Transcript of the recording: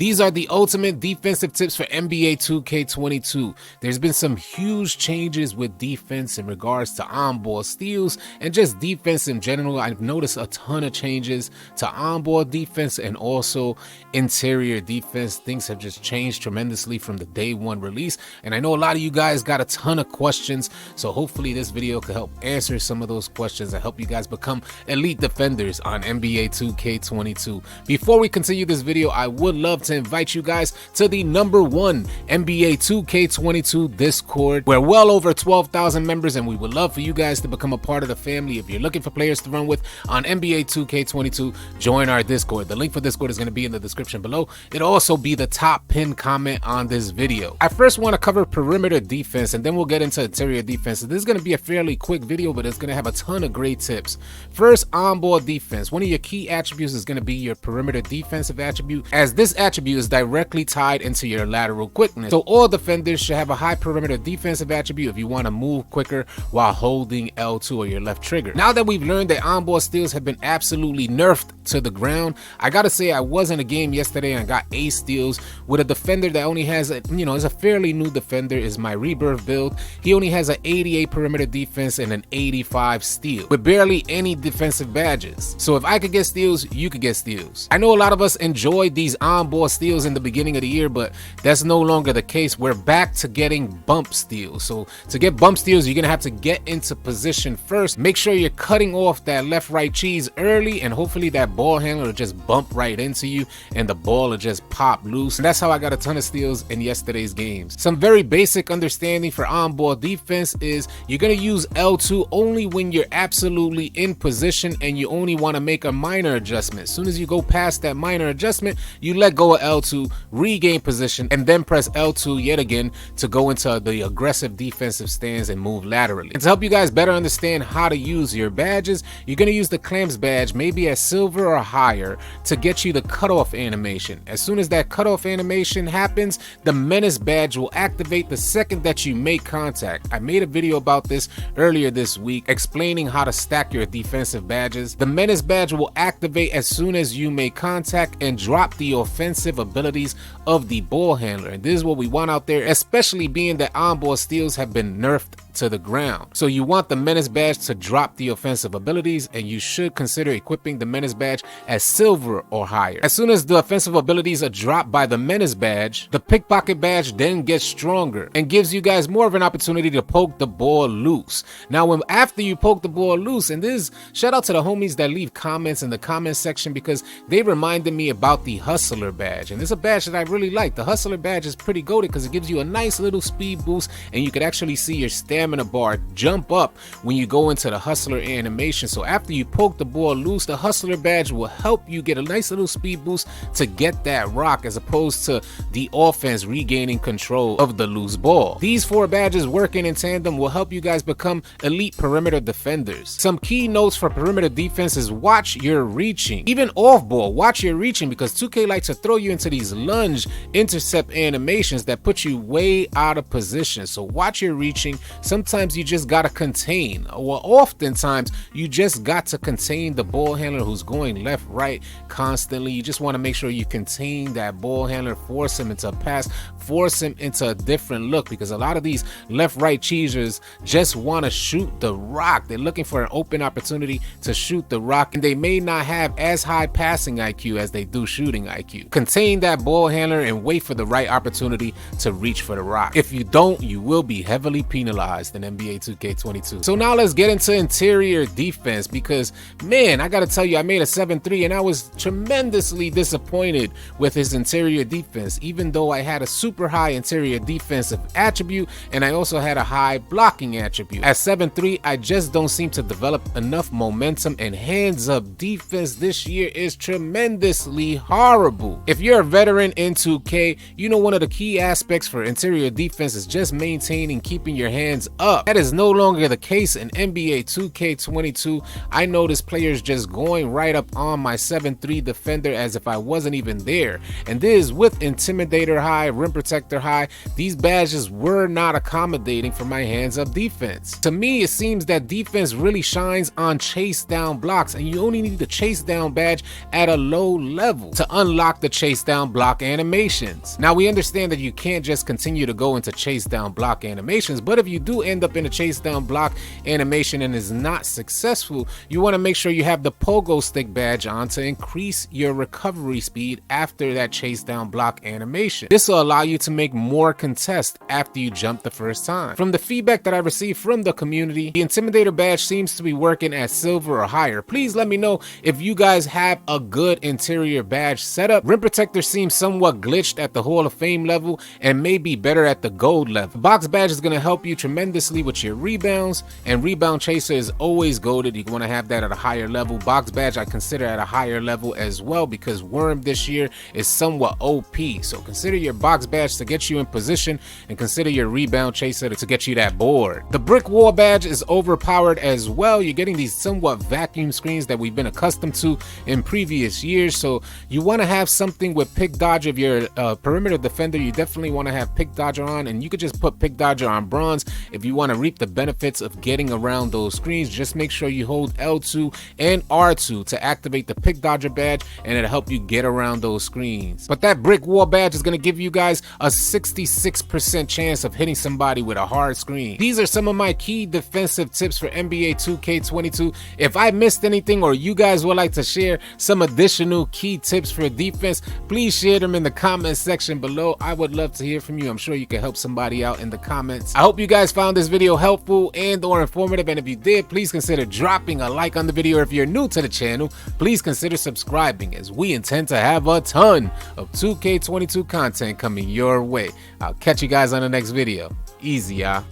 These are the ultimate defensive tips for NBA 2K22. There's been some huge changes with defense in regards to onboard steals and just defense in general. I've noticed a ton of changes to onboard defense and also interior defense. Things have just changed tremendously from the day one release. And I know a lot of you guys got a ton of questions. So hopefully this video can help answer some of those questions and help you guys become elite defenders on NBA 2K22. Before we continue this video, I would love to invite you guys to the #1 NBA 2K22 Discord. We're well over 12,000 members and we would love for you guys to become a part of the family. If you're looking for players to run with on NBA 2K22, join our Discord. The link for Discord is going to be in the description below. It'll also be the top pinned comment on this video. I first want to cover perimeter defense and then we'll get into interior defense. This is going to be a fairly quick video, but it's going to have a ton of great tips. First, onboard defense. One of your key attributes is going to be your perimeter defensive attribute, as this attribute is directly tied into your lateral quickness. So all defenders should have a high perimeter defensive attribute if you want to move quicker while holding L2 or your left trigger. Now that we've learned that onboard steals have been absolutely nerfed to the ground, I gotta say I was in a game yesterday and got 8 steals with a defender that only has is a fairly new defender, is my rebirth build. He only has an 88 perimeter defense and an 85 steal with barely any defensive badges. So if I could get steals, you could get steals. I know a lot of us enjoyed these onboard steals in the beginning of the year, but that's no longer the case. We're back to getting bump steals. So to get bump steals, you're gonna have to get into position first. Make sure you're cutting off that left-right cheese early, and hopefully that ball handler will just bump right into you and the ball will just pop loose. And that's how I got a ton of steals in yesterday's games. Some very basic understanding for onboard defense is you're gonna use L2 only when you're absolutely in position and you only want to make a minor adjustment. As soon as you go past that minor adjustment, you let go of L2, regain position, and then press L2 yet again to go into the aggressive defensive stance and move laterally. And to help you guys better understand how to use your badges, you're going to use the clamps badge, maybe at silver or higher, to get you the cutoff animation. As soon as that cutoff animation happens, the menace badge will activate the second that you make contact. I made a video about this earlier this week explaining how to stack your defensive badges. The menace badge will activate as soon as you make contact and drop the offensive abilities of the ball handler. And this is what we want out there, especially being that onboard steals have been nerfed to the ground. So you want the menace badge to drop the offensive abilities, and you should consider equipping the menace badge as silver or higher. As soon as the offensive abilities are dropped by the menace badge, the pickpocket badge then gets stronger and gives you guys more of an opportunity to poke the ball loose. Now, after you poke the ball loose, and this shout out to the homies that leave comments in the comment section because they reminded me about the hustler badge, and it's a badge that I really like. The hustler badge is pretty goated because it gives you a nice little speed boost, and you can actually see your stamina bar jump up when you go into the hustler animation. So after you poke the ball loose, the hustler badge will help you get a nice little speed boost to get that rock, as opposed to the offense regaining control of the loose ball. These 4 badges working in tandem will help you guys become elite perimeter defenders. Some key notes for perimeter defense is watch your reaching. Even off ball, watch your reaching, because 2K likes to throw you into these lunge intercept animations that put you way out of position. So watch your reaching. Sometimes you just gotta contain, or oftentimes you just got to contain the ball handler who's going left, right constantly. You just want to make sure you contain that ball handler, force him into a pass, force him into a different look, because a lot of these left-right cheesers just want to shoot the rock. They're looking for an open opportunity to shoot the rock, and they may not have as high passing IQ as they do shooting IQ. Contain that ball handler and wait for the right opportunity to reach for the rock. If you don't, you will be heavily penalized in NBA 2K22. So now let's get into interior defense, because man, I gotta tell you, I made a 7-3 and I was tremendously disappointed with his interior defense, even though I had a super high interior defensive attribute and I also had a high blocking attribute. At 7-3, I just don't seem to develop enough momentum, and hands up defense this year is tremendously horrible. If you're a veteran in 2K, you know one of the key aspects for interior defense is just maintaining keeping your hands up. That is no longer the case in NBA 2K22. I noticed players just going right up on my 7'3" defender as if I wasn't even there. And this with Intimidator high, Rim Protector high. These badges were not accommodating for my hands-up defense. To me, it seems that defense really shines on chase down blocks, and you only need the chase down badge at a low level to unlock the chase down block animations. Now, we understand that you can't just continue to go into chase down block animations, but if you do end up in a chase down block animation and is not successful, you want to make sure you have the pogo stick badge on to increase your recovery speed after that chase down block animation. This will allow you to make more contests after you jump the first time. From the feedback that I received from the community, the Intimidator badge seems to be working at silver or higher. Please let me know if you guys have a good interior badge setup. Rim Protector seems somewhat glitched at the Hall of Fame level and may be better at the gold level. The box badge is going to help you tremendously with your rebounds, and rebound chaser is always goated. You want to have that at a higher level. Box badge I consider at a higher level as well because Worm this year is somewhat OP. So consider your box badge to get you in position and consider your rebound chaser to get you that board. The brick wall badge is overpowered as well. You're getting these somewhat vacuum screens that we've been accustomed to in previous years. So you want to have something with pick dodge. If you're a perimeter defender, you definitely want to have pick dodger on, and you could just put pick dodger on bronze if you want to reap the benefits of getting around those screens. Just make sure you hold L2 and R2 to activate the pick dodger badge, and it'll help you get around those screens. But that brick wall badge is going to give you guys a 66% chance of hitting somebody with a hard screen. These are some of my key defensive tips for NBA 2K22. If I missed anything or you guys would like to share some additional key tips for defense, please share them in the comment section below. I would love to hear from you. I'm sure you can help somebody out in the comments. I hope you guys found this video helpful and or informative, and if you did, please consider dropping a like on the video. If you're new to the channel, please consider subscribing, as we intend to have a ton of 2K22 content coming your way. I'll catch you guys on the next video. Easy, y'all.